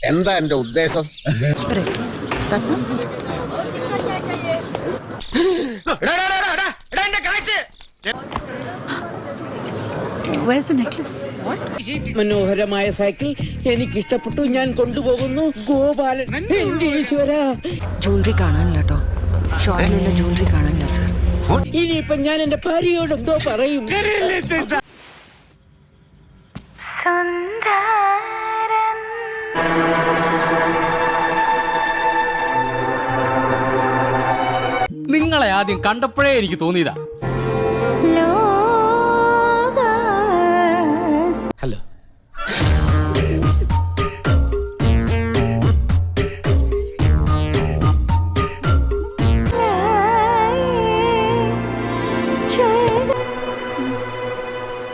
എന്താ എന്റെ ഉദ്ദേശം? മനോഹരമായ സൈക്കിൾ എനിക്ക് ഇഷ്ടപ്പെട്ടു, ഞാൻ കൊണ്ടുപോകുന്നു. ഗോപാലൻ, എന്റെ ഈശ്വര. ജ്വല്ലറി കാണാനില്ല കേട്ടോ, ഷോപ്പിലുള്ള ജ്വല്ലറി കാണാനില്ല സർ. ഇനിയിപ്പൊ ഞാൻ എന്റെ ഭാര്യയോട് എന്തോ പറയും? നിങ്ങളെ ആദ്യം കണ്ടപ്പോഴേ എനിക്ക് തോന്നിയതാ. ഹലോ,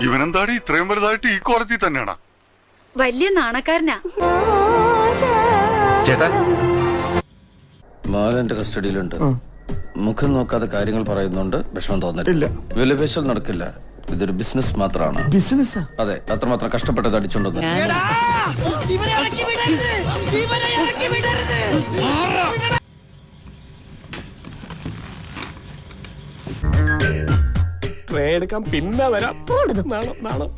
ഇവനെന്താടി ഇത്രയും വലുതായിട്ട് ഈ കോളേജിൽ തന്നെയാണോ? വലിയ നാണക്കാരനാ. ചേട്ടാ, മാലന്റെ കസ്റ്റഡിയിലുണ്ട്. മുഖം നോക്കാതെ കാര്യങ്ങൾ പറയുന്നുണ്ട്. വിഷമം തോന്നില്ല. വിലപേശൽ നടക്കില്ല. ഇതൊരു ബിസിനസ് മാത്രമാണ്. ബിസിനസ്സാ? അതെ, അത്രമാത്രം കഷ്ടപ്പെട്ടത് അടിച്ചുകൊണ്ടു. എടുക്കാൻ പിന്നെ വരാം. നാണം.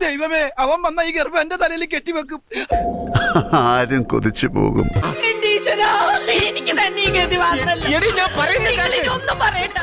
ദൈവമേ, അവൻ വന്ന ഈ ഗർഭം എന്റെ തലയിൽ കെട്ടിവെക്കും. ആരും കൊതിച്ചു പോകും. എനിക്ക് തന്നെ